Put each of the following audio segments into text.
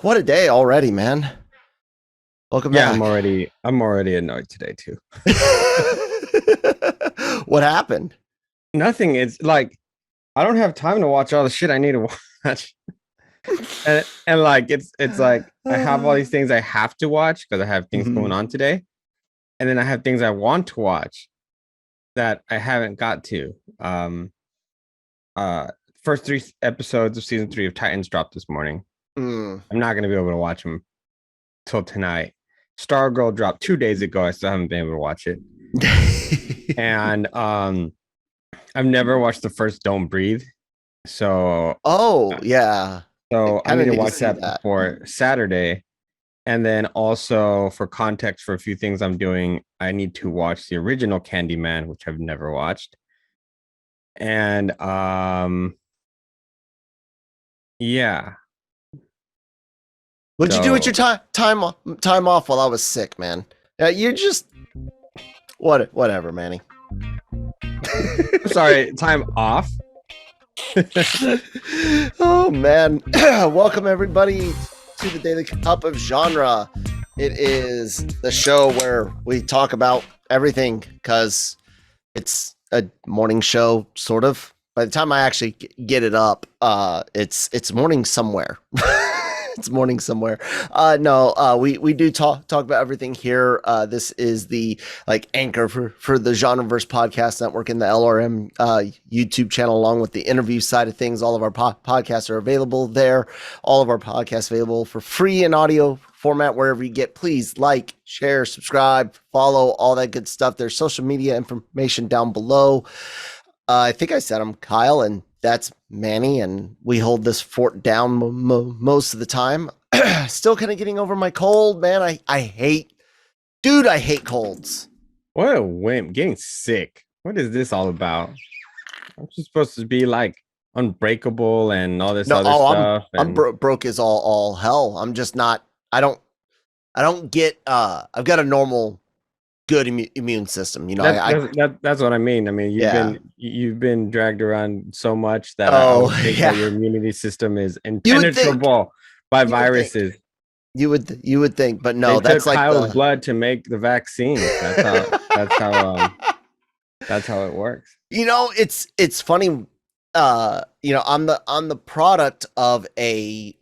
What a day already, man. Welcome Yeah, back. I'm already annoyed today too. What happened? Nothing. It's like I don't have time to watch all the shit I need to watch. And like it's like I have all these things I have to watch because I have things going Mhm. on today. And then I have things I want to watch that I haven't got to. Uh First three episodes of season 3 of Titans dropped this morning. Mm. I'm not gonna be able to watch them till tonight. Stargirl dropped 2 days ago. I still haven't been able to watch it. And I've never watched the first Don't Breathe. So Oh, yeah. I so I kind need of to need to watch see that that. before Saturday. And then also for context for a few things I'm doing, I need to watch the original Candyman, which I've never watched. And yeah. What'd you do with your So time off while I was sick, man? You're just whatever, Manny. I'm sorry, time off. Oh man. Welcome everybody to the Daily Cup of Genre. It is the show where we talk about everything because it's a morning show, sort of. By the time I actually get it up, it's morning somewhere. It's morning somewhere. No, we do talk about everything here. This is the like anchor for the Genreverse podcast network and the LRM YouTube channel, along with the interview side of things. All of our podcasts are available there. All of our podcasts available for free in audio format wherever you get. Please like, share, subscribe, follow, all that good stuff. There's social media information down below. I think I said I'm Kyle, and that's Manny, and we hold this fort down most of the time. Still kind of getting over my cold, man. I hate, dude, I hate colds. What a wimp. Getting sick. What is this all about? I'm just supposed to be like unbreakable and all this No, other oh, stuff. I'm And broke as all hell. I'm just not. I don't get. I've got a normal, good immune system. You know, that's what I mean. I mean, yeah. you've been dragged around so much that I Oh, would think that yeah. your immunity system is You would think. impenetrable by You would think. viruses. You would think, but They no, took that's like Kyle's the. blood to make the vaccine. That's how it works. It's funny. I'm the product of a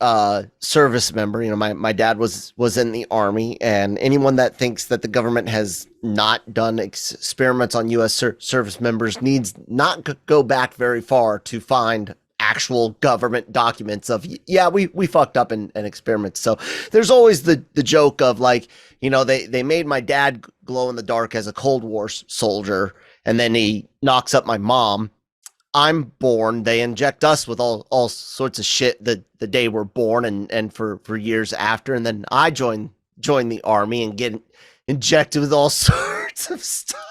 service member. You know, my dad was in the army, and anyone that thinks that the government has not done experiments on U.S. Service members needs not go back very far to find actual government documents of yeah we fucked up in experiments. So there's always the joke of like, you know, they made my dad glow in the dark as a Cold War soldier, and then he knocks up my mom. I'm born. They inject us with all sorts of shit the day we're born, and for years after, and then I join the army and get injected with all sorts of stuff.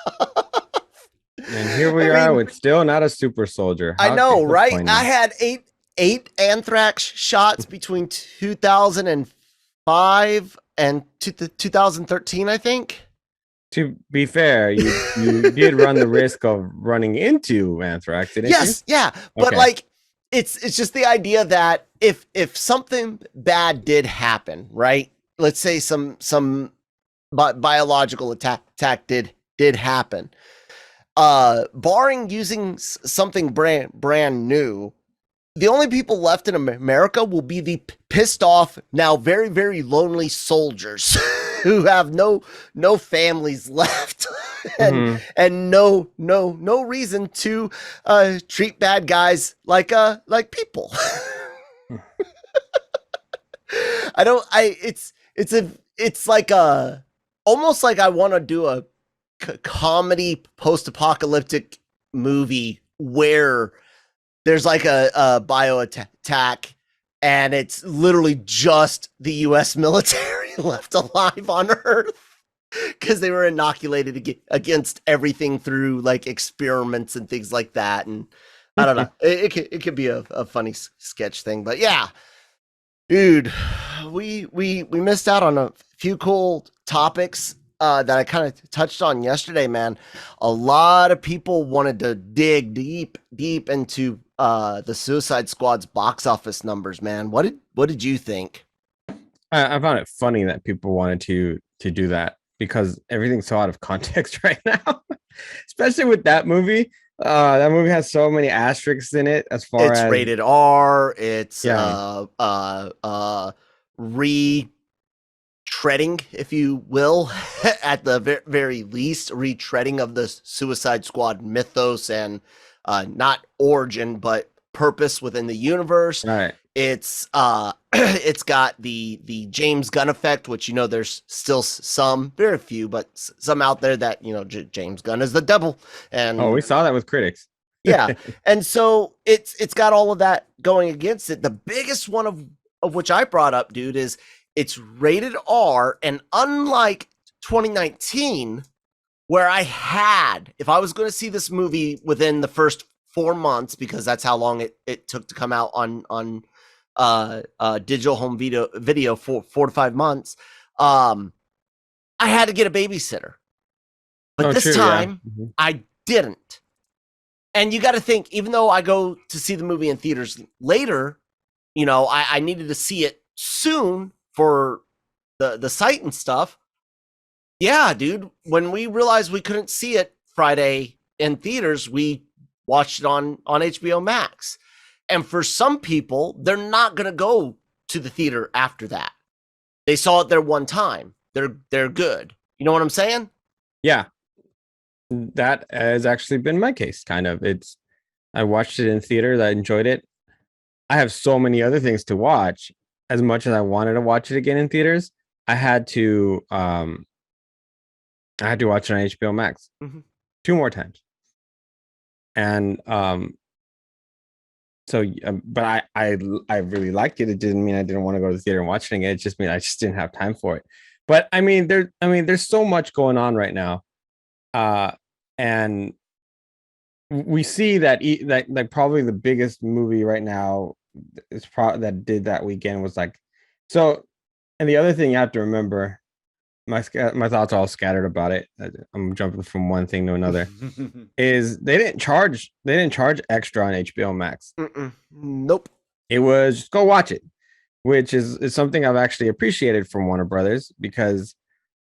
And here we I are mean, with still not a super soldier. I How know, right? I disappointing. had eight anthrax shots between 2005 and 2013, I think. To be fair, you did run the risk of running into anthrax, didn't you? Yes, yeah, but Okay. like it's just the idea that if something bad did happen, right? Let's say some biological attack did happen. Barring using something brand new, the only people left in America will be the pissed off, now very, very lonely soldiers who have no families left and Mm-hmm. no reason to treat bad guys like people. I don't I it's like a almost like I want to do a comedy post-apocalyptic movie where there's like a bio attack, and it's literally just the US military left alive on Earth because they were inoculated against everything through like experiments and things like that. And I don't know, it could be a funny sketch thing, but yeah, dude, we missed out on a few cool topics that I kind of touched on yesterday, man. A lot of people wanted to dig deep into the Suicide Squad's box office numbers, man. What did you think? I found it funny that people wanted to do that because everything's so out of context right now, especially with that movie. That movie has so many asterisks in it as far It's as rated R. It's yeah, retreading, if you will, at the very least, retreading of the Suicide Squad mythos and not origin, but purpose within the universe. right. It's it's got the James Gunn effect, which there's still some, very few, but some out there that James Gunn is the devil, Oh, and we saw that with critics. yeah, and so it's got all of that going against it. The biggest one of which I brought up, dude, is it's rated R, and unlike 2019, where if I was going to see this movie within the first 4 months, because that's how long it took to come out on digital home video for 4 to 5 months, I had to get a babysitter. But Oh, this true. Yeah. time I didn't. And you got to think, even though I go to see the movie in theaters later, I needed to see it soon for the site and stuff. Yeah, dude. When we realized we couldn't see it Friday in theaters, we watched it on HBO Max. And for some people, they're not gonna go to the theater after that. They saw it there one time. They're good. You know what I'm saying? Yeah. That has actually been my case, kind of. I watched it in theater, I enjoyed it. I have so many other things to watch. As much as I wanted to watch it again in theaters, I had to watch it on HBO Max 2 more times. And so but I really liked it. It didn't mean I didn't want to go to the theater and watch it again. It just mean I just didn't have time for it. But I mean there's so much going on right now. And we see that that like probably the biggest movie right now is that did that weekend was like so. And the other thing you have to remember, my thoughts are all scattered about it. I'm jumping from one thing to another. Is they didn't charge extra on HBO Max. Nope. It was just go watch it, which is something I've actually appreciated from Warner Brothers because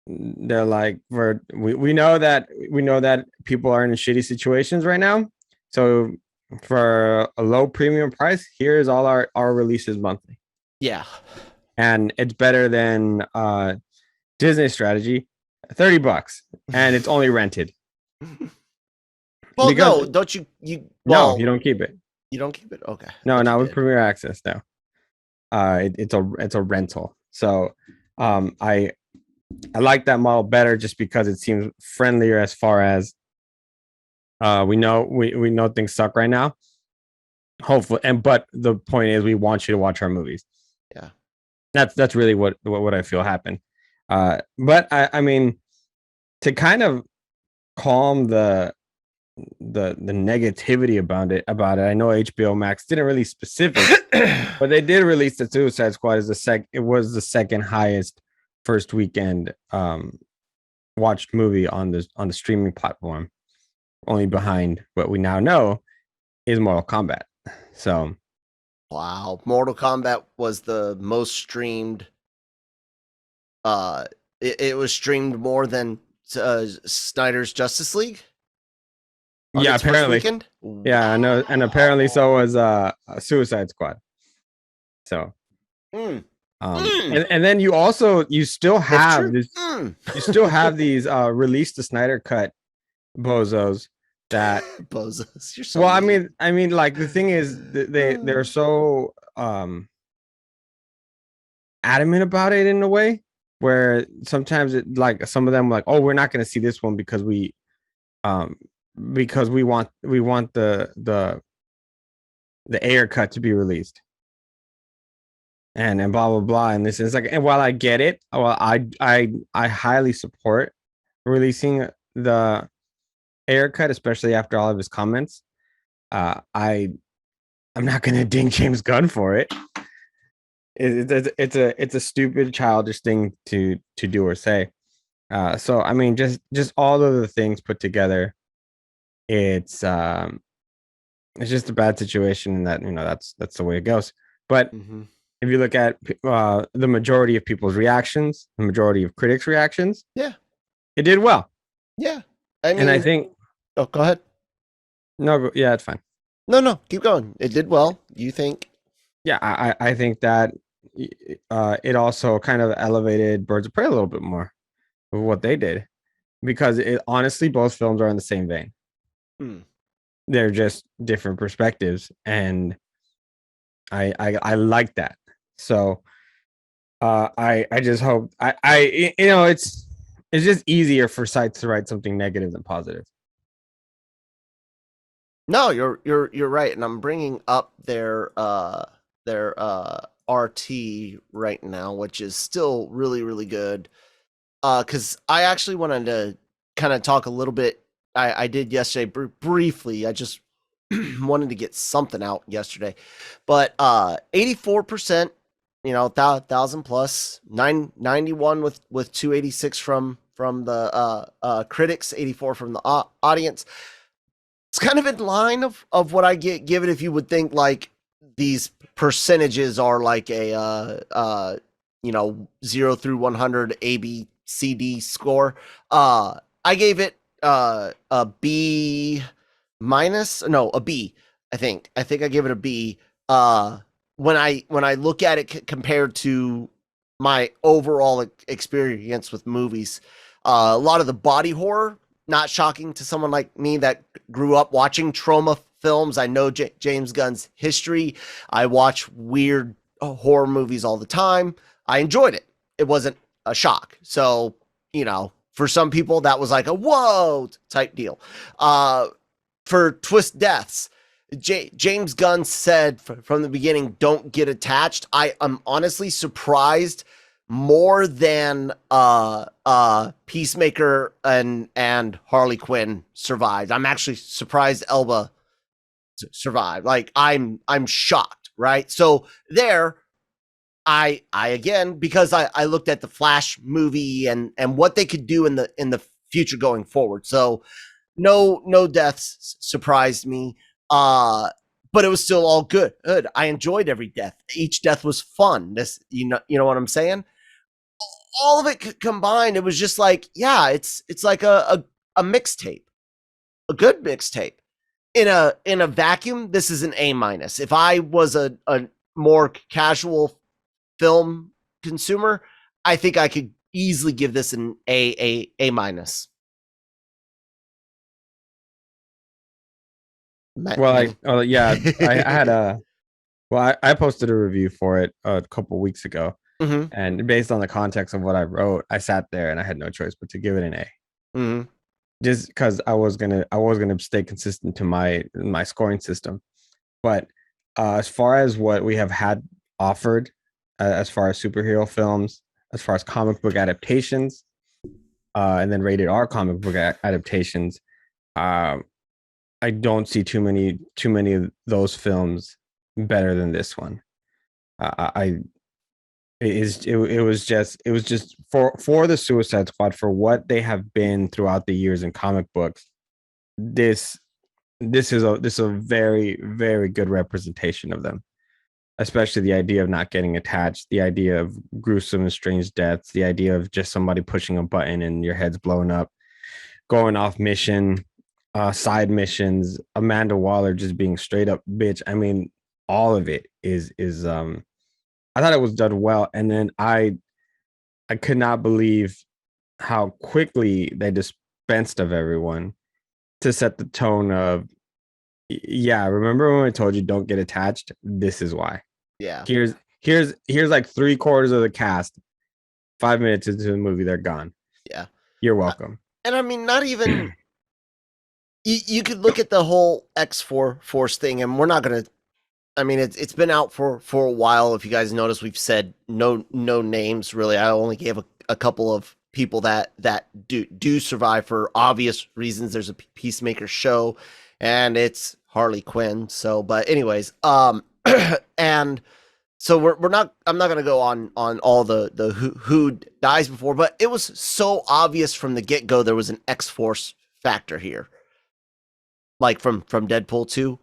they're like we know that people are in shitty situations right now, so for a low premium price, here's all our releases monthly. Yeah. And it's better than Disney strategy, $30, and it's only rented. Well, because, no, don't you no, you don't keep it. You don't keep it? Okay. No, not with Premier Access though. It's a rental. So I like that model better just because it seems friendlier as far as we know things suck right now. Hopefully, but the point is we want you to watch our movies. Yeah. That's really what I feel happened. But I mean, to kind of calm the negativity about it. I know HBO Max didn't release specifics, but they did release the Suicide Squad as it was the second highest first weekend watched movie on the streaming platform, only behind what we now know is Mortal Kombat. So wow, Mortal Kombat was the most streamed. It was streamed more than Snyder's Justice League. Yeah, apparently. Yeah, I know, and apparently so was Suicide Squad. So, and then you still have this. You still have these release the Snyder cut bozos that bozos. You're so well, mean. I mean, like the thing is, they're so adamant about it in a way where sometimes it like some of them like, oh, we're not going to see this one because we want the air cut to be released and blah blah blah, and this is like, and while I get it, well, I highly support releasing the air cut, especially after all of his comments. I'm not gonna ding James Gunn for it. It's a stupid childish thing to do or say. So I mean, just all of the things put together, it's just a bad situation, and that that's the way it goes. But if you look at the majority of people's reactions, the majority of critics' reactions, Yeah. it did well. Yeah. I mean, And I think, oh, go ahead. no, yeah, it's fine. No, keep going. It did well. You think? Yeah, I think that it also kind of elevated Birds of Prey a little bit more of what they did, because honestly, both films are in the same vein. Hmm. They're just different perspectives, and I like that. So I just hope it's just easier for sites to write something negative than positive. No, you're right, and I'm bringing up their RT right now, which is still really good. Because I actually wanted to kind of talk a little bit. I did yesterday briefly. I just wanted to get something out yesterday, but 84%, thousand plus 991 with 286 from the critics, 84 from the audience. It's kind of in line of what I give it. If you would think like these percentages are like a 0 through 100 A B C D score. I gave it a B minus, no, a B. I think I gave it a B. When I look at it compared to my overall experience with movies, a lot of the body horror, not shocking to someone like me that grew up watching trauma films. I know James Gunn's history. I watch weird horror movies all the time. I enjoyed it. It wasn't a shock. So, for some people, that was like a whoa type deal. For twist deaths, James Gunn said from the beginning, don't get attached. I am honestly surprised more than Peacemaker and Harley Quinn survived. I'm actually surprised Elba survived. Like I'm shocked, right? So there, I again, because I looked at the Flash movie and what they could do in the future going forward. So no deaths surprised me. But it was still all good. I enjoyed every death. Each death was fun. This, you know what I'm saying? All of it combined, it was just like, yeah, it's like a mixtape, a good mixtape. In a vacuum, this is an A minus. If I was a more casual film consumer, I think I could easily give this an A minus. Well, yeah, I had I posted a review for it a couple weeks ago, mm-hmm. and based on the context of what I wrote, I sat there and I had no choice but to give it an A. Mm-hmm. Just because I was gonna stay consistent to my scoring system. But as far as what we have had offered, as far as superhero films, as far as comic book adaptations, and then rated R comic book adaptations, I don't see too many of those films better than this one. It was just for the Suicide Squad, for what they have been throughout the years in comic books. This is a very, very good representation of them, especially the idea of not getting attached, the idea of gruesome and strange deaths, the idea of just somebody pushing a button and your head's blowing up, going off mission, side missions, Amanda Waller just being straight up bitch. I mean, all of it is I thought it was done well. And then I could not believe how quickly they dispensed of everyone to set the tone of, yeah, remember when I told you don't get attached? This is why. Yeah. Here's like 3/4 of the cast. 5 minutes into the movie, they're gone. Yeah. You're welcome. And I mean, not even you could look at the whole X-Force thing, and we're not gonna. I mean, it's been out for a while. If you guys notice, we've said no names really. I only gave a couple of people that do survive for obvious reasons. There's a Peacemaker show, and it's Harley Quinn. So, but anyways, and so we're not. I'm not gonna go on all the who dies before, but it was so obvious from the get go there was an X-Force factor here, like from Deadpool 2.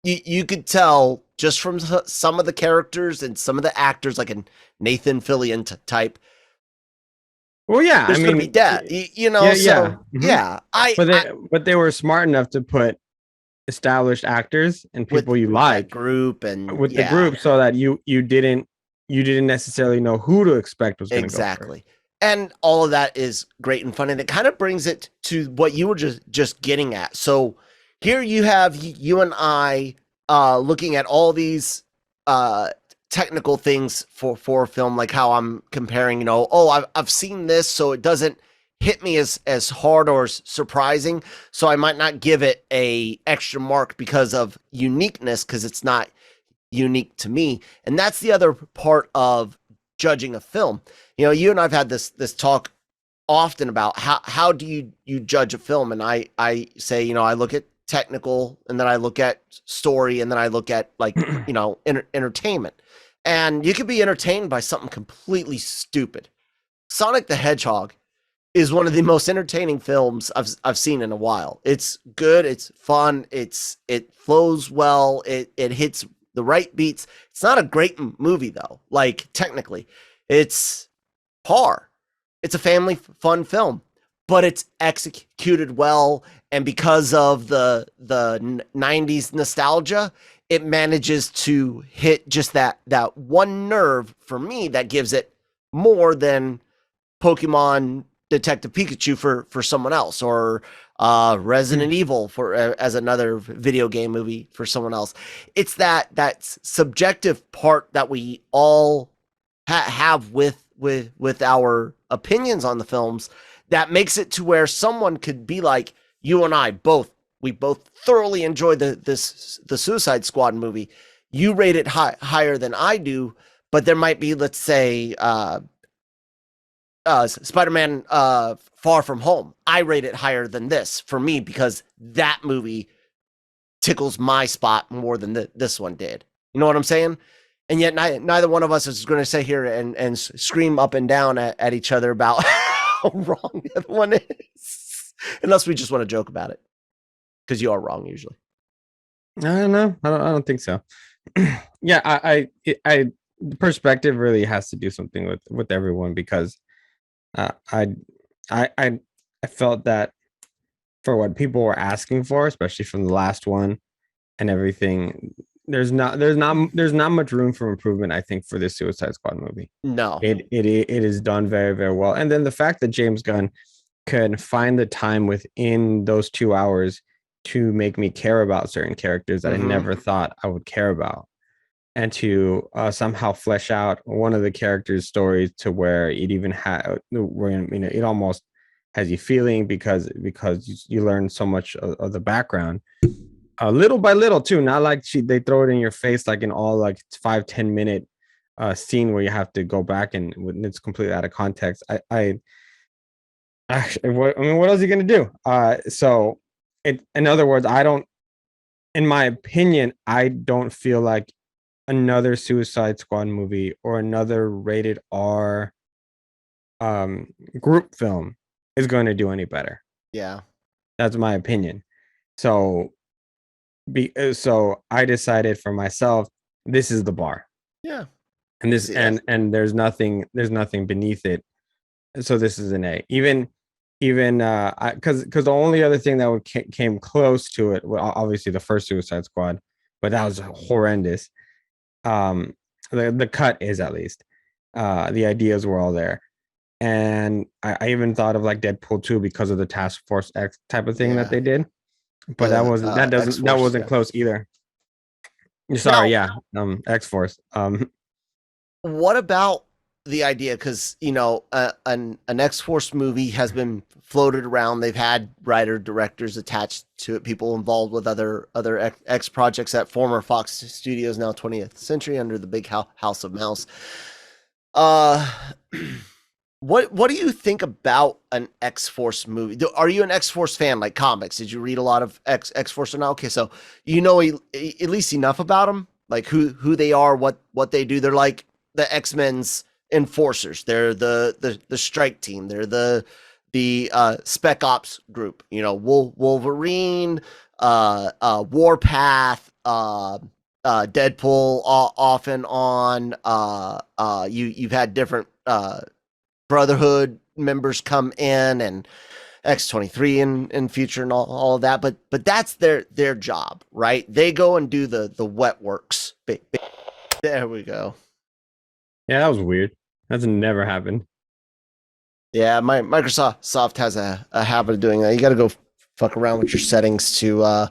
You could tell just from some of the characters and some of the actors, like a Nathan Fillion type. Well, yeah, There's going to be death, you know. yeah, so mhm. yeah, but they were smart enough to put established actors and people you with like that group and with the group, so that you didn't necessarily know who to expect was going to go first. exactly. And all of that is great and fun, and it kind of brings it to what you were just getting at. So here you have you and I looking at all these uh, technical things for film, like how I'm comparing. You know, oh, I've seen this, so it doesn't hit me as hard or as surprising. So I might not give it a extra mark because of uniqueness, because it's not unique to me. And that's the other part of judging a film. You know, you and I've had this talk often about how do you judge a film, and I say, you know, I look at technical, and then I look at story, and then I look at, like, you know, entertainment. And you could be entertained by something completely stupid. Sonic the Hedgehog is one of the most entertaining films I've seen in a while. It's good, it's fun, it flows well, it hits the right beats. It's not a great movie though. Like, technically, it's par. It's a family fun film, but it's executed well, and because of the 90s nostalgia, it manages to hit just that one nerve for me that gives it more than Pokemon Detective Pikachu for someone else, or Resident Evil for as another video game movie for someone else. It's that subjective part that we all have with our opinions on the films that makes it to where someone could be like, you and I both, we both thoroughly enjoyed the Suicide Squad movie. You rate it higher than I do, but there might be, let's say, Spider-Man Far From Home. I rate it higher than this for me because that movie tickles my spot more than this one did. You know what I'm saying? And yet neither one of us is going to sit here and scream up and down at each other about how wrong the other one is, unless we just want to joke about it, because you are wrong usually. I don't know. I don't think so. Yeah, the perspective really has to do something with everyone, because I felt that for what people were asking for, especially from the last one and everything, there's not much room for improvement, I think, for this Suicide Squad movie. No, it is done very, very well. And then the fact that James Gunn could find the time within those 2 hours to make me care about certain characters that I never thought I would care about, and to somehow flesh out one of the characters' stories to where it even had, where, you know, it almost has you feeling, because you learn so much of the background, little by little too. Not like they throw it in your face like in all like 5-10 minute scene where you have to go back and it's completely out of context. I mean, what else are you gonna do? So in other words, in my opinion, I don't feel like another Suicide Squad movie or another rated R group film is going to do any better. Yeah, that's my opinion. So I decided for myself, this is the bar. Yeah. And this and there's nothing beneath it. So this is an A. Even because the only other thing that came close to it, well, obviously the first Suicide Squad, but that was horrendous. The cut is, at least the ideas were all there, and I even thought of like Deadpool 2 because of the Task Force X type of thing that they did, but that wasn't close either. Sorry, X-Force. What about the idea? Because, you know, an X-Force movie has been floated around. They've had writer directors attached to it, people involved with other X projects at former Fox Studios, now 20th Century, under the big House of Mouse. What do you think about an X-Force movie? Are you an X-Force fan, like comics? Did you read a lot of X-Force or not? Okay, so you know at least enough about them, like who they are, what they do. They're like the X-Men's enforcers. They're the strike team. They're the Spec Ops group. You know, Wolverine, Warpath, Deadpool off and on. You've had different Brotherhood members come in, and X-23 in future and all of that. But that's their job, right? They go and do the wet works. There we go. Yeah, that was weird. That's never happened. Yeah, Microsoft has a habit of doing that. You got to go fuck around with your settings to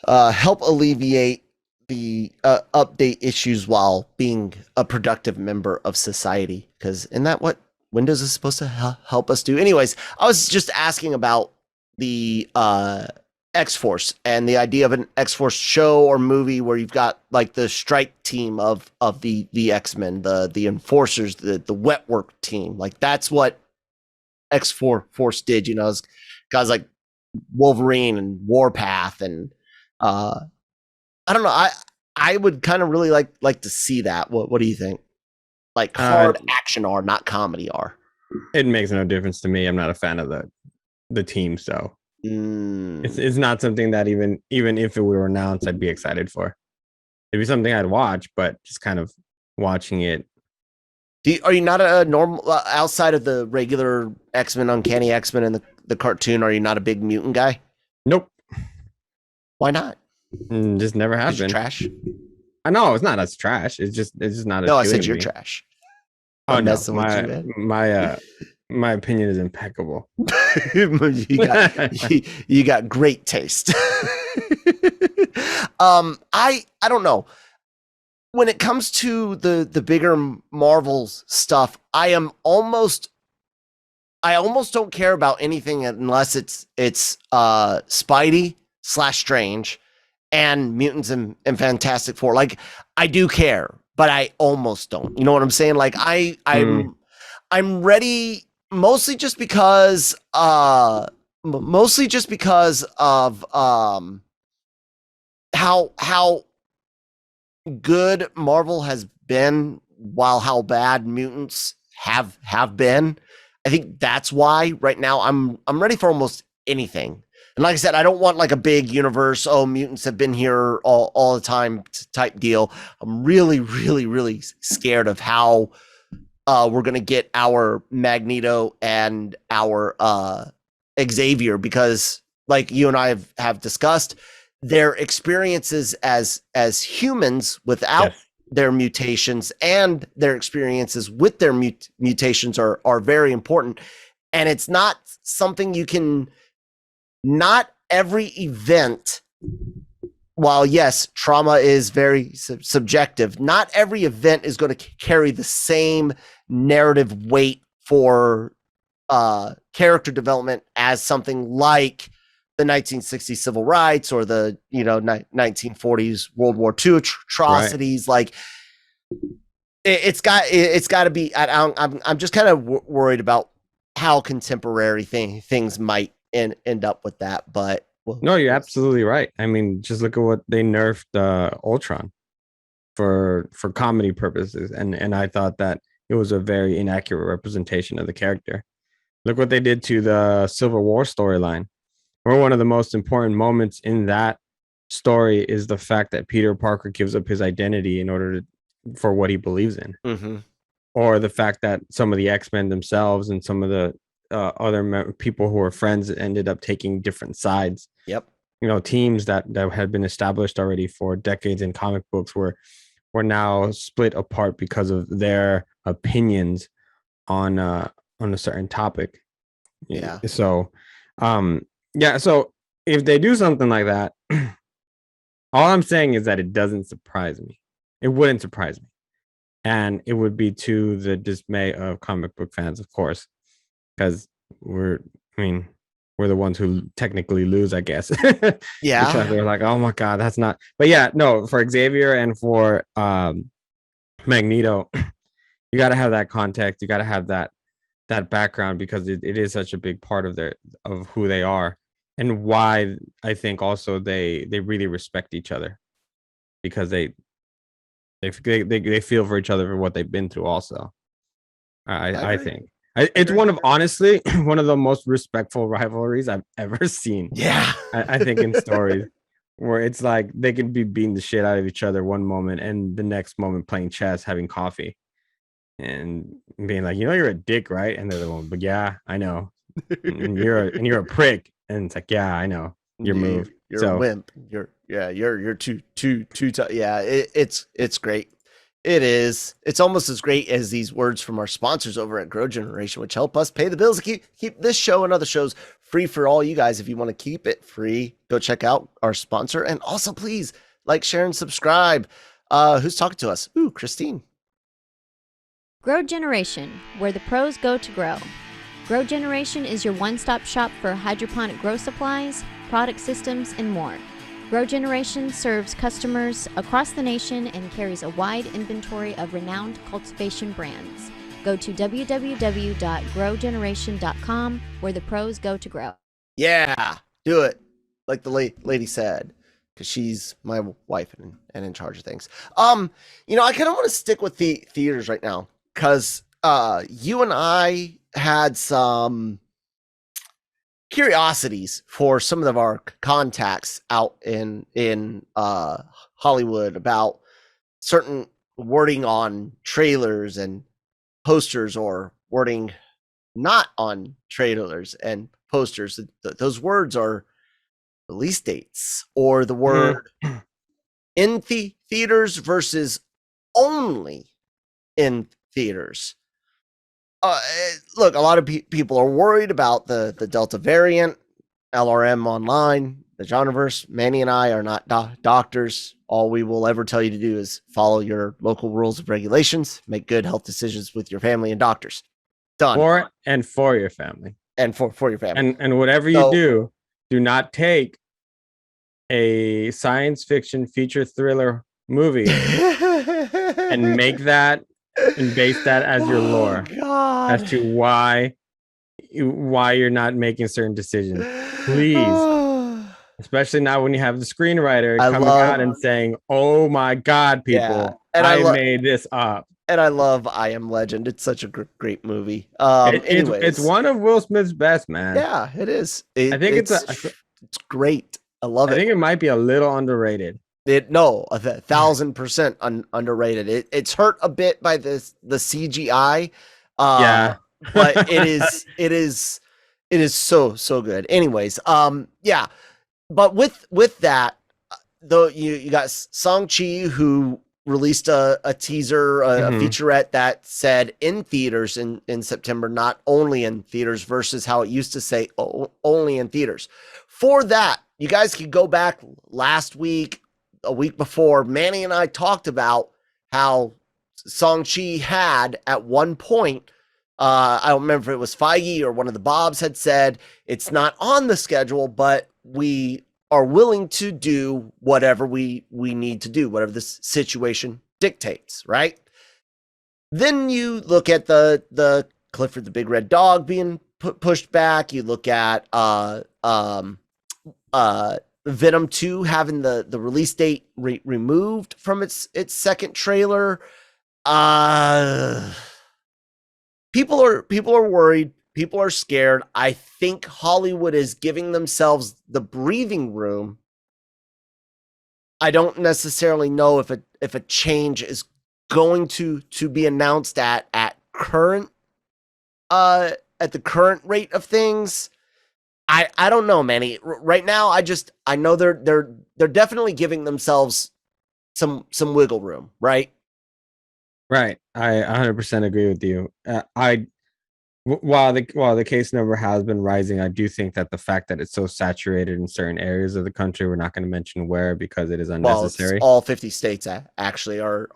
help alleviate the update issues while being a productive member of society. Because isn't that what Windows is supposed to help us do? Anyways, I was just asking about the X-Force and the idea of an X-Force show or movie where you've got like the strike team of the X-Men, the enforcers, the wet work team. Like that's what X-Force did, guys like Wolverine and Warpath and I don't know. I would kind of really like to see that. What do you think? Like hard action R, not comedy R. It makes no difference to me. I'm not a fan of the team, so it's not something that even if it were announced, I'd be excited for. It'd be something I'd watch, but just kind of watching it. Are you not a normal outside of the regular X-Men, Uncanny X-Men, and the cartoon? Are you not a big mutant guy? Nope. Why not? Just never have been. Trash. I know it's not as trash. It's just not. No, I said you're trash. Oh no, my opinion is impeccable. you got great taste. I don't know. When it comes to the bigger Marvel stuff, I almost don't care about anything unless it's Spidey / Strange and Mutants and Fantastic Four. Like I do care, but I almost don't. You know what I'm saying? Like I'm ready mostly just because of how good Marvel has been while how bad mutants have been. I think that's why right now I'm ready for almost anything. And like I said, I don't want like a big universe, oh, mutants have been here all the time type deal. I'm really, really, really scared of how we're going to get our Magneto and our Xavier, because like you and I have discussed, their experiences as humans without their mutations and their experiences with their mutations are very important. And it's not something you can, not every event, while yes, trauma is very subjective, not every event is going to carry the same narrative weight for character development as something like the 1960s civil rights or the 1940s World War II atrocities. Right. Like it's got to be. I'm just kind of worried about how contemporary things might end up with that. But no, you're absolutely right. I mean, just look at what they nerfed Ultron for comedy purposes, and I thought that it was a very inaccurate representation of the character. Look what they did to the Civil War storyline. Where one of the most important moments in that story is the fact that Peter Parker gives up his identity in order for what he believes in. Mm-hmm. Or the fact that some of the X-Men themselves and some of the other people who are friends ended up taking different sides. Yep. Teams that had been established already for decades in comic books were now split apart because of their opinions on a certain topic. Yeah. So, so if they do something like that, all I'm saying is that it doesn't surprise me. It wouldn't surprise me. And it would be to the dismay of comic book fans, of course, because we're the ones who technically lose, I guess. Yeah. Because they're like, oh my God, that's not. But yeah, no, for Xavier and for Magneto, you got to have that context. You got to have that background, because it is such a big part of who they are, and why I think also they really respect each other, because they feel for each other for what they've been through. Also, I think it's honestly one of the most respectful rivalries I've ever seen. Yeah, I think in stories. where it's like they could be beating the shit out of each other one moment and the next moment playing chess, having coffee, and being like, you're a dick, right? And they're the one, but yeah, I know. And you're a prick. And it's like, yeah, I know your move. You're a So wimp. You're too tough. Yeah, it's great. It is. It's almost as great as these words from our sponsors over at Grow Generation, which help us pay the bills to keep this show and other shows free for all you guys. If you want to keep it free, go check out our sponsor. And also, please like, share, and subscribe. Who's talking to us? Ooh, Christine. Grow Generation, where the pros go to grow. Grow Generation is your one-stop shop for hydroponic grow supplies, product systems, and more. Grow Generation serves customers across the nation and carries a wide inventory of renowned cultivation brands. Go to www.growgeneration.com, where the pros go to grow. Yeah, do it. Like the lady said, because she's my wife and in charge of things. I kind of want to stick with the theaters right now, because you and I had some curiosities for some of our contacts out in Hollywood about certain wording on trailers and posters, or wording not on trailers and posters. Those words are release dates, or the word in theaters versus only in theaters. Look, a lot of people are worried about the Delta variant, LRM online, the Genreverse. Manny and I are not doctors. All we will ever tell you to do is follow your local rules and regulations, make good health decisions with your family and doctors. Done. For your family. And for your family. And whatever you do not take a science fiction feature thriller movie and make that and base that as your lore as to why you're not making certain decisions. Please. Especially now when you have the screenwriter coming out and saying, "Oh my God, people, I made this up." And I love I Am Legend. It's such a great movie. It's one of Will Smith's best, man. Yeah, it is. I think it's great. I love it. I think it might be a little underrated. 1,000% underrated. It's hurt a bit by the CGI. Yeah, but it is so good. Anyways, yeah. But with that, though, you got Shang-Chi, who released a teaser, a featurette that said in theaters in September, not only in theaters, versus how it used to say only in theaters. For that, you guys can go back last week, a week before. Manny and I talked about how Shang-Chi had at one point, I don't remember if it was Feige or one of the Bobs had said, it's not on the schedule, but we are willing to do whatever we need to do, whatever the situation dictates, right? Then you look at the Clifford the Big Red Dog being pushed back. You look at Venom 2 having the release date removed from its second trailer. People are worried. People are scared. I think Hollywood is giving themselves the breathing room. I don't necessarily know if a change is going to be announced at current at the current rate of things. I don't know, Manny. Right now, I know they're definitely giving themselves some wiggle room, right? Right. I 100% agree with you. While the case number has been rising, I do think that the fact that it's so saturated in certain areas of the country, we're not going to mention where because it is unnecessary. Well, all 50 states actually are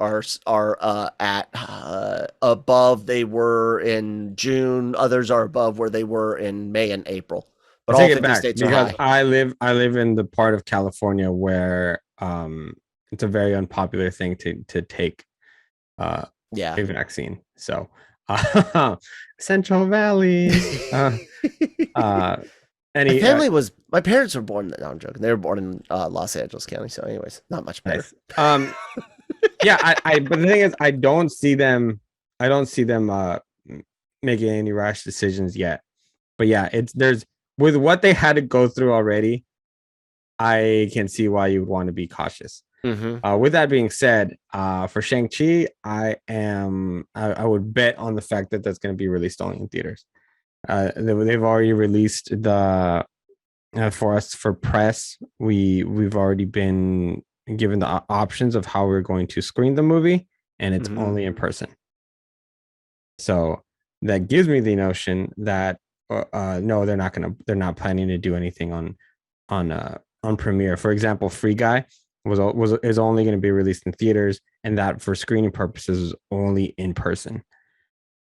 at above they were in June. Others are above where they were in May and April. But all 50 states are high. I live in the part of California where it's a very unpopular thing to take a vaccine. So Central Valley. My parents were born. No, I'm joking. They were born in Los Angeles County. So, anyways, not much better. Nice. Yeah. But the thing is, I don't see them making any rash decisions yet. But yeah, there's with what they had to go through already. I can see why you would want to be cautious. Mm-hmm. With that being said, for Shang-Chi, I would bet on the fact that that's going to be released only in theaters. They've already released the for us for press. We've already been given the options of how we're going to screen the movie, and it's only in person. So that gives me the notion that no, they're not planning to do anything on premiere. For example, Free Guy is only going to be released in theaters, and that for screening purposes is only in person.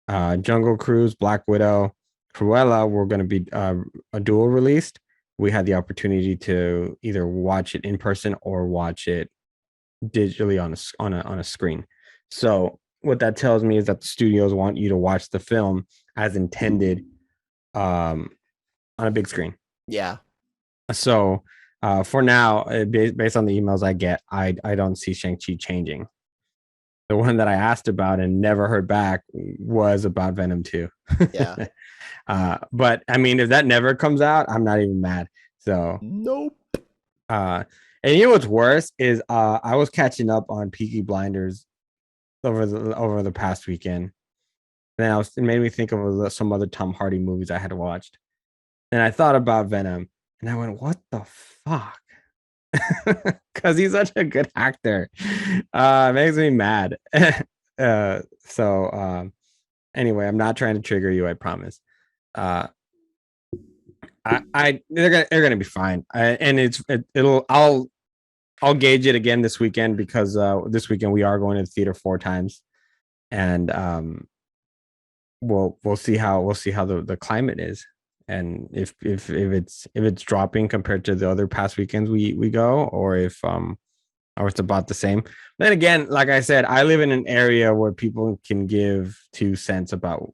Jungle Cruise, Black Widow, Cruella were going to be a dual released. We had the opportunity to either watch it in person or watch it digitally on a screen. So what that tells me is that the studios want you to watch the film as intended on a big screen. Yeah. So for now, based on the emails I get, I don't see Shang-Chi changing. The one that I asked about and never heard back was about Venom 2. Yeah. But I mean, if that never comes out, I'm not even mad. So nope. And you know what's worse is I was catching up on Peaky Blinders over the past weekend. Then it made me think of some other Tom Hardy movies I had watched. And I thought about Venom, and I went, "What the fuck?" Because he's such a good actor. It makes me mad. Anyway, I'm not trying to trigger you, I promise. They're gonna be fine. I'll gauge it again this weekend because this weekend we are going to the theater 4 times, and we'll see how the climate is, and if it's dropping compared to the other past weekends we go, or if it's about the same. Then again, like I said, I live in an area where people can give 2 cents about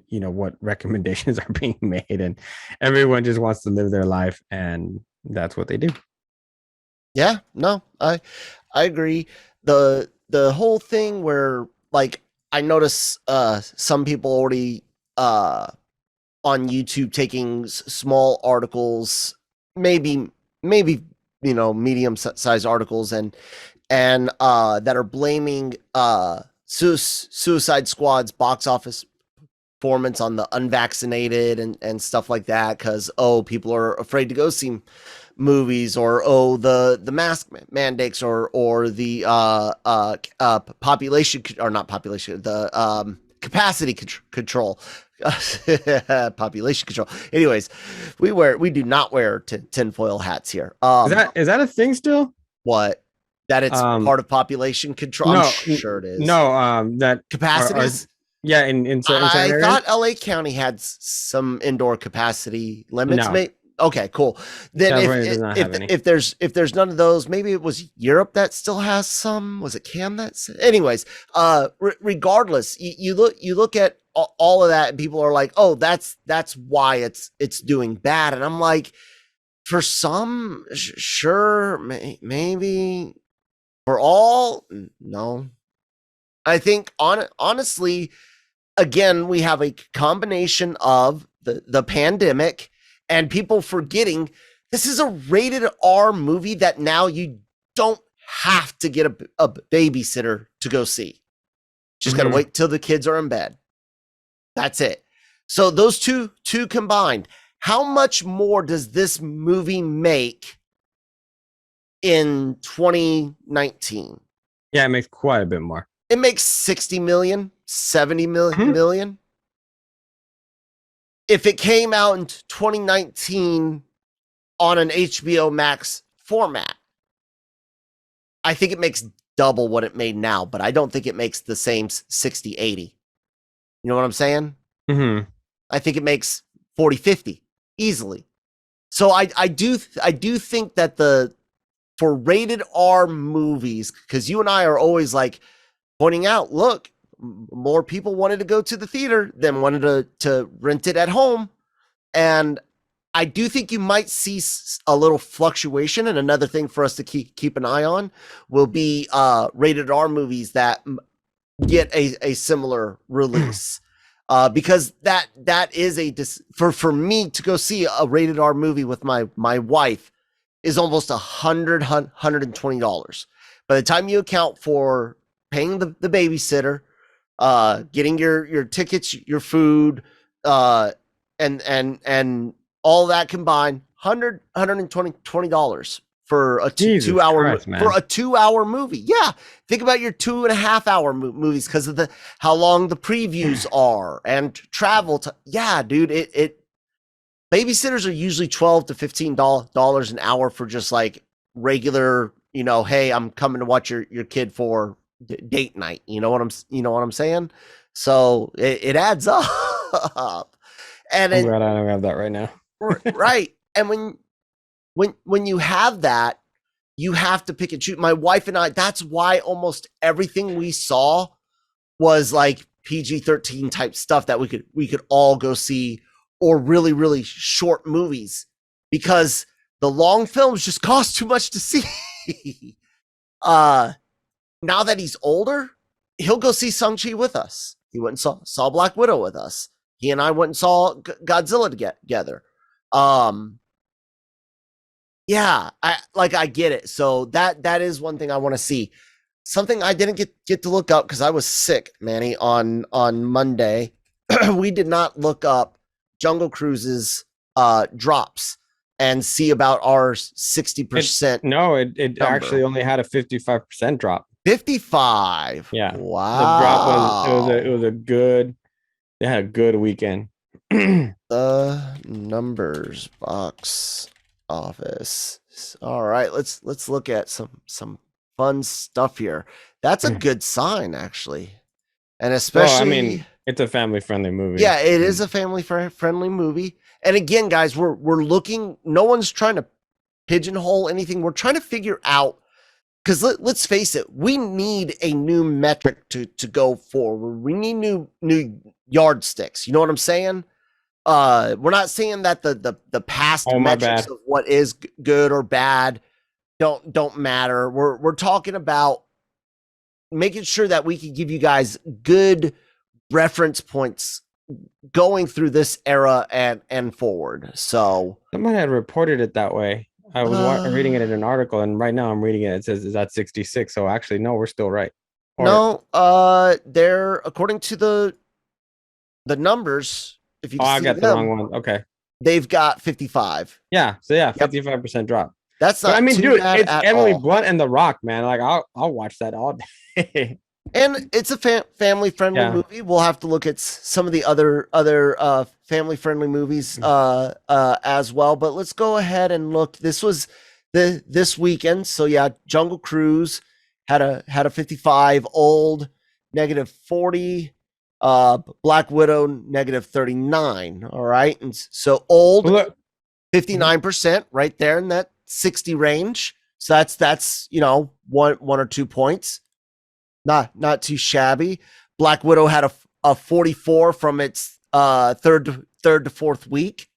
what recommendations are being made, and everyone just wants to live their life, and that's what they do. Yeah, no, I agree. The whole thing where, like, I notice some people already on YouTube taking small articles, maybe medium sized articles, and that are blaming Suicide Squad's box office performance on the unvaccinated and stuff like that, because people are afraid to go see movies, or the mask mandates, or the population, or not population, the capacity control. Population control. Anyways, we do not wear tinfoil hats here. Is that a thing still? What? That it's part of population control? No, I'm sure it is. No, that capacities. Yeah, in certain I areas? thought LA County had some indoor capacity limits. No. Okay, cool. Then if there's none of those, maybe it was Europe that still has some. Was it Cam that? Anyways, regardless, you look at all of that, and people are like, "Oh, that's why it's doing bad." And I'm like, for some, sure, maybe. For all, no. I think honestly, again, we have a combination of the pandemic and people forgetting this is a rated R movie that now you don't have to get a babysitter to go see. Just got to wait till the kids are in bed. That's it. So those two combined, how much more does this movie make in 2019? Yeah, it makes quite a bit more. It makes 60 million, 70 million. If it came out in 2019 on an HBO Max format, I think it makes double what it made now, but I don't think it makes the same 60, 80. You know what I'm saying? Mm-hmm. I think it makes 40, 50 easily. So I do think that for rated R movies, because you and I are always like pointing out, look, more people wanted to go to the theater than wanted to rent it at home. And I do think you might see a little fluctuation. And another thing for us to keep an eye on will be rated R movies that get a similar release. Because that is for me to go see a rated R movie with my wife is almost $120. By the time you account for paying the babysitter, getting your tickets, your food, and all that combined, $120 for a Jesus 2 hour Christ, man. for a 2 hour movie. Yeah, think about your 2.5 hour movies because of how long the previews are and travel. Yeah, dude, it babysitters are usually $12 to $15 an hour for just like regular, hey, I'm coming to watch your kid for date night. You know what I'm saying? So it adds up. And I'm glad I don't have that right now. right. And when you have that, you have to pick and choose. My wife and I, that's why almost everything we saw was like PG-13 type stuff that we could all go see, or really, really short movies, because the long films just cost too much to see. Now that he's older, he'll go see Shang-Chi with us. He went and saw Black Widow with us. He and I went and saw Godzilla together. Yeah, I get it. So that is one thing I want to see. Something I didn't get to look up because I was sick, Manny, on Monday. We did not look up Jungle Cruise's drops and see about our 60%. No, it actually only had a 55% drop. 55. Yeah. Wow. The drop it was a good. They had a good weekend. The numbers box office. All right, let's look at some fun stuff here. That's a good sign, actually. And especially, well, I mean, it's a family-friendly movie. Yeah, it is a family-friendly movie. And again, guys, we're looking. No one's trying to pigeonhole anything. We're trying to figure out, because let's face it, we need a new metric to go forward. We need new yardsticks. You know what I'm saying? We're not saying that the past metrics of what is good or bad don't matter. We're talking about making sure that we can give you guys good reference points going through this era and forward. So someone had reported it that way. I was reading it in an article, and right now I'm reading it. It says it's at 66. So actually, no, we're still right. They're according to the numbers. If you I got the wrong one. Okay, they've got 55. Yeah, so yeah, 55% drop. That's not. But, I mean, dude, it's Emily all. Blunt and The Rock, man. Like I'll watch that all day. And it's a family-friendly movie. We'll have to look at some of the other family-friendly movies as well. But let's go ahead and look. This was this weekend. So yeah, Jungle Cruise had a 55, Old -40, Black Widow -39. All right, and so Old 59% right there in that 60 range. So that's one or 2 points. Not too shabby. Black Widow had a 44 from its third to fourth week.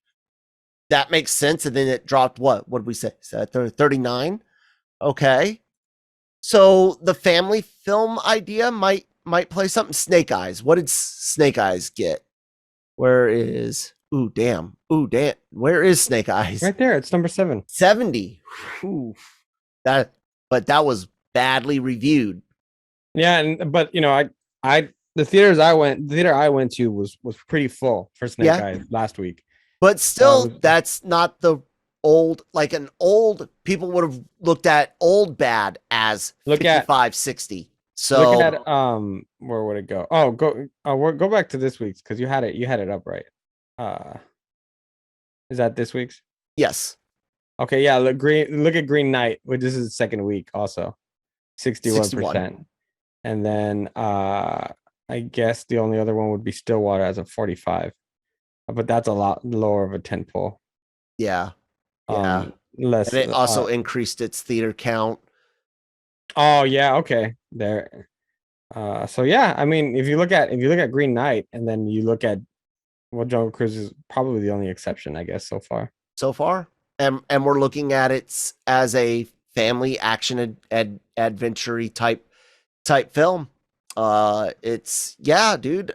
That makes sense. And then it dropped what did we say? 39. Okay. So the family film idea might play something. Snake Eyes. What did Snake Eyes get? Where is where is Snake Eyes? Right there. It's number 7. 70. Ooh. But that was badly reviewed. Yeah, but the theater I went to was pretty full for Snake Eyes last week. But still, that's not the old, like an old, people would have looked at old bad as 55, 60. So look at where would it go? Oh, go back to this week's, because you had it up right. Is that this week's? Yes. Okay, yeah. Look at Green Knight, which this is the second week also. 61%. And then I guess the only other one would be Stillwater as a 45. But that's a lot lower of a tentpole. Yeah. Less. And it also increased its theater count. Oh yeah, okay. There. So yeah, I mean, if you look at Green Knight, and then you look at Jungle Cruise is probably the only exception, I guess, so far. And we're looking at it as a family action adventure type film. It's dude.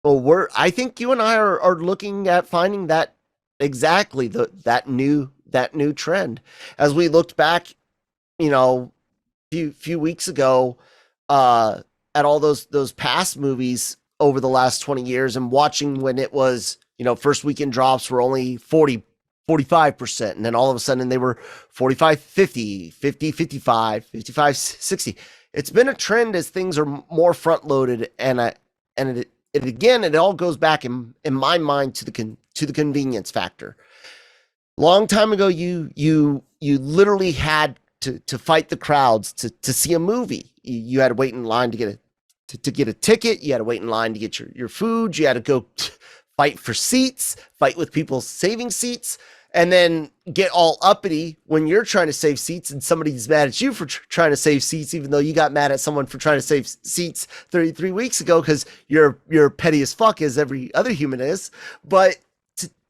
Well, I think you and I are looking at finding that exactly that new new trend. As we looked back, you know, few weeks ago, at all those past movies over the last 20 years, and watching when it was, you know, first weekend drops were only 45%, and then all of a sudden they were 45 50 50 55 55 60. It's been a trend as things are more front loaded, and it all goes back in my mind to the convenience factor. Long time ago, you literally had to fight the crowds to see a movie. You had to wait in line to get a ticket. You had to wait in line to get your food. You had to go fight for seats, fight with people saving seats, and then get all uppity when you're trying to save seats and somebody's mad at you for trying to save seats, even though you got mad at someone for trying to save seats 33 weeks ago because you're petty as fuck, as every other human is. But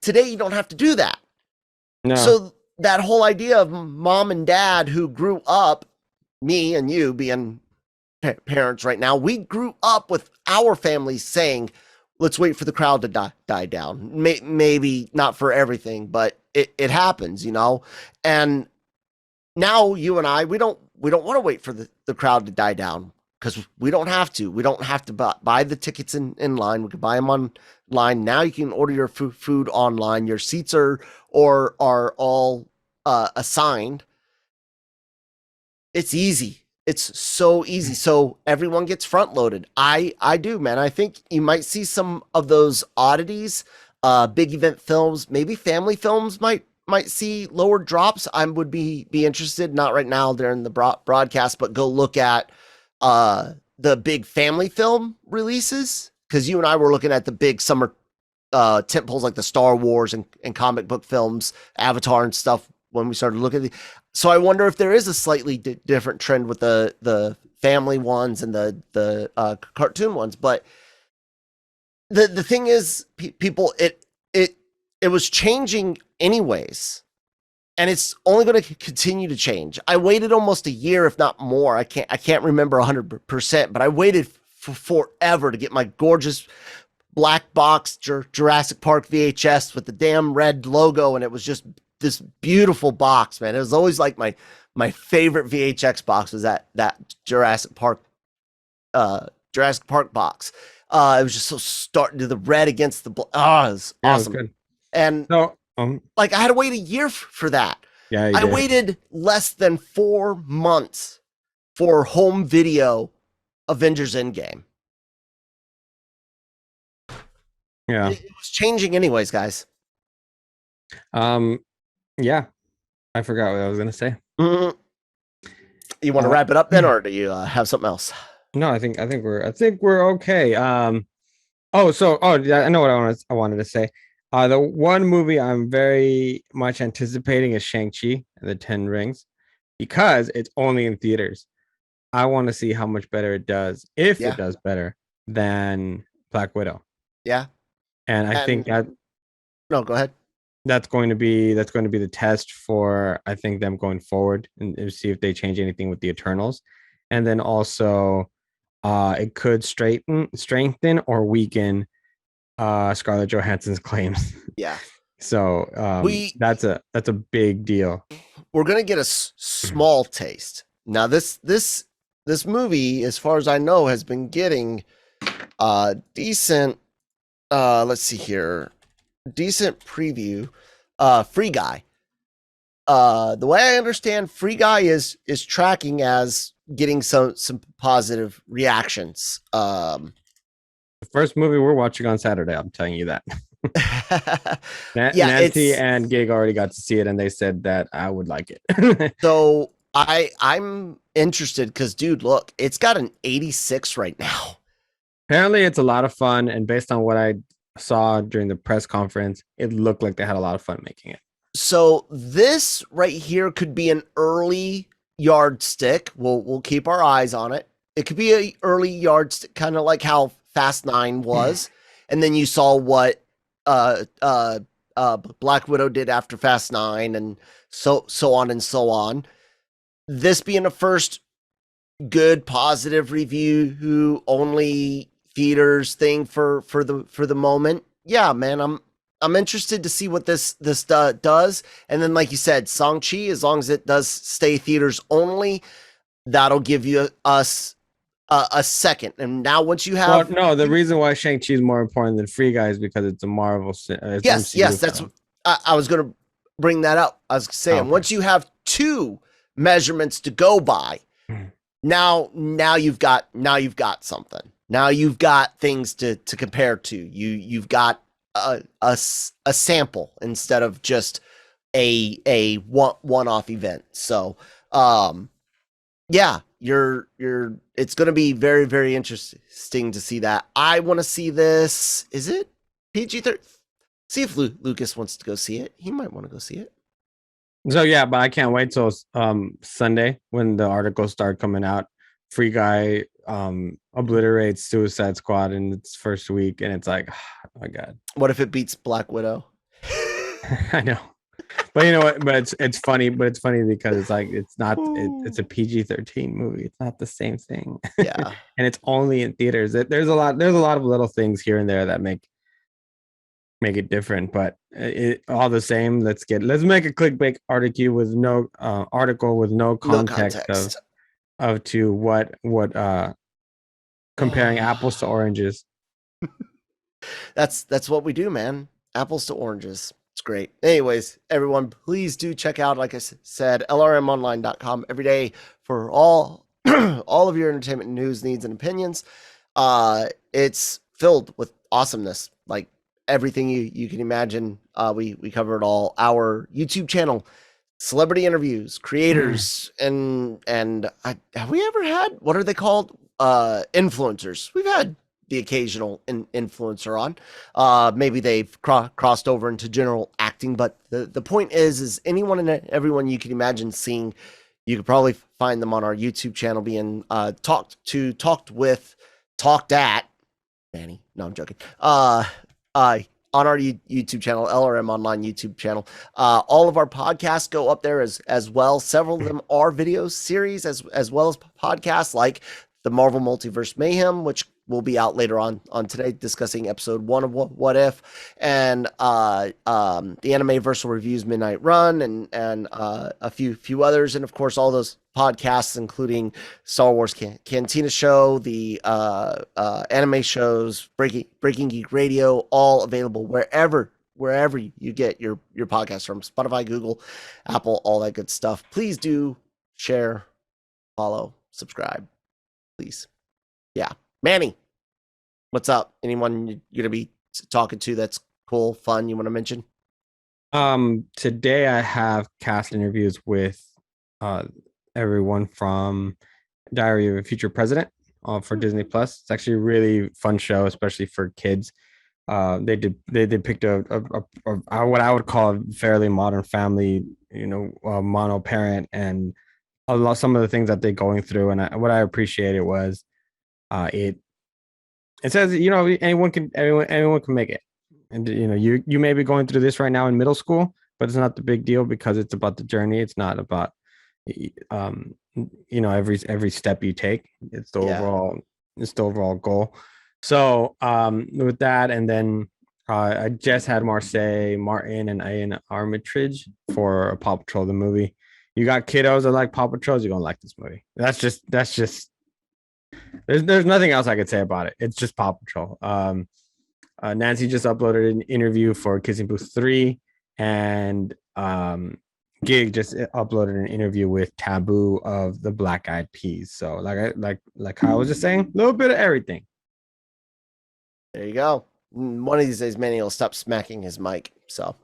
today you don't have to do that. No. So that whole idea of mom and dad who grew up, me and you being parents right now, we grew up with our families saying, let's wait for the crowd to die down. Maybe not for everything, but it happens, you know? And now you and I, we don't want to wait for the crowd to die down, because we don't have to. We don't have to buy the tickets in line. We can buy them online. Now you can order your food online. Your seats are all assigned. It's easy. It's so easy. So everyone gets front loaded. I do, man. I think you might see some of those oddities, big event films, maybe family films might see lower drops. I would be interested, not right now during the broadcast, but go look at the big family film releases, because you and I were looking at the big summer tentpoles like the Star Wars and comic book films, Avatar and stuff when we started looking at so I wonder if there is a slightly different trend with the family ones and the cartoon ones. But the thing is, people, it was changing anyways, and it's only going to continue to change. I waited almost a year, if not more. I can't remember 100%, but I waited for forever to get my gorgeous black box Jurassic Park VHS with the damn red logo, and it was just this beautiful box, man. It was always like my favorite VHS box was that Jurassic Park box. It was just so starting to the red against the it was awesome. It was good. And no, like I had to wait a year for that. Yeah, I waited less than 4 months for home video Avengers Endgame. Yeah, it was changing anyways, guys. Yeah, I forgot what I was gonna say. Mm-hmm. You want to wrap it up then, or do you have something else? No, I think we're okay. Yeah, I know what I wanted to say. The one movie I'm very much anticipating is Shang-Chi and the Ten Rings, because it's only in theaters. I want to see how much better it does, if it does better than Black Widow. Yeah, and I think that. No, go ahead. That's going to be the test for, I think, them going forward, and see if they change anything with the Eternals. And then also it could strengthen or weaken Scarlett Johansson's claims. Yeah. So that's a big deal. We're gonna get a small taste. Now this movie, as far as I know, has been getting decent let's see here. Decent preview. Free Guy. The way I understand, Free Guy is tracking as getting some positive reactions. The first movie we're watching on Saturday, I'm telling you that. Nancy and Gig already got to see it, and they said that I would like it. So I'm interested because, dude, look, it's got an 86 right now. Apparently, it's a lot of fun, and based on what I saw during the press conference, it looked like they had a lot of fun making it. So this right here could be an early yardstick. We'll keep our eyes on it. It could be an early yardstick, kind of like how Fast 9 was. And then you saw what Black Widow did after Fast 9, and so on and so on. This being a first good positive review who only theaters thing for the moment. Yeah, man, I'm I'm interested to see what this does. And then, like you said, Shang-Chi, as long as it does stay theaters only, that'll give you us a second. And now once you have, well, no, the reason why Shang-Chi is more important than Free Guy is because it's a Marvel. It's yes, MCU yes, that's film. I was going to bring that up. I was saying, Okay. once you have two measurements to go by, now you've got something. Now you've got things to compare to. You've got a sample instead of just a one-off event. So yeah, it's going to be very, very interesting to see that. I want to see this. Is it PG-13? See if Lucas wants to go see it. He might want to go see it. So yeah, but I can't wait till Sunday when the articles start coming out. Free Guy obliterates Suicide Squad in its first week, and it's like, oh my god. What if it beats Black Widow? I know, but you know what? But it's funny. But it's funny because it's like it's not. It's a PG-13 movie. It's not the same thing. Yeah, and it's only in theaters. There's a lot of little things here and there that make it different, but all the same. Let's make a clickbait article with no context of to what comparing apples to oranges. That's what we do, man. Apples to oranges. It's great. Anyways, everyone, please do check out, like I said, lrmonline.com every day for all of your entertainment news, needs, and opinions. It's filled with awesomeness, like everything you can imagine. We cover it all. Our YouTube channel, celebrity interviews, creators, and have we ever had, what are they called? Influencers. We've had the occasional influencer on. Maybe they've crossed over into general acting, but the point is anyone and everyone you can imagine seeing, you could probably find them on our YouTube channel being talked at. Manny. No, I'm joking. On our YouTube channel, LRM Online YouTube channel. All of our podcasts go up there as well. Several of them are video series as well as podcasts, like the Marvel Multiverse Mayhem, which will be out later on today, discussing episode 1 of What If, and the Animeverse Reviews Midnight Run, and a few others, and of course all those podcasts, including Star Wars Cantina Show, the anime shows, Breaking Geek Radio, all available wherever you get your podcast from, Spotify, Google, Apple, all that good stuff. Please do share, follow, subscribe, please. Yeah. Manny, what's up? Anyone you're going to be talking to that's cool, fun, you want to mention? Today I have cast interviews with everyone from Diary of a Future President for Disney Plus. It's actually a really fun show, especially for kids. They depict a what I would call a fairly modern family, mono parent, and some of the things that they're going through. And what I appreciated was it says, anyone can make it. And you may be going through this right now in middle school, but it's not the big deal because it's about the journey. It's not about every step you take. It's the overall goal. So with that, and then I just had Martin and Ian Armitage for Paw Patrol the movie. You got kiddos that like Paw Patrol, you're gonna like this movie. That's just there's nothing else I could say about it. It's just Paw Patrol. Nancy just uploaded an interview for Kissing Booth 3, and Gig just uploaded an interview with Taboo of the Black Eyed Peas. So like I was just saying, a little bit of everything. There you go. One of these days, Manny will stop smacking his mic. So,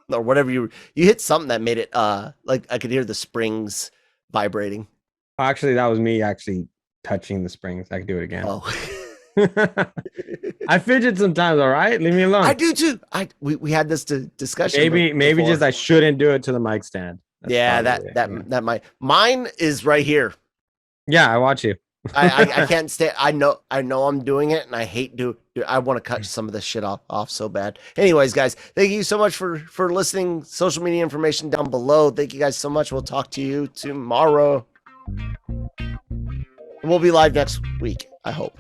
or whatever you hit something that made it like I could hear the springs vibrating. Actually, that was me actually touching the springs. I could do it again. Oh. I fidget sometimes. All right, leave me alone. I do too. We had this discussion. Maybe just I shouldn't do it to the mic stand. That might. Mine is right here. Yeah, I watch you. I can't stay. I know I'm doing it, and I hate I want to cut some of this shit off so bad. Anyways, guys, thank you so much for listening. Social media information down below. Thank you guys so much. We'll talk to you tomorrow. We'll be live next week, I hope.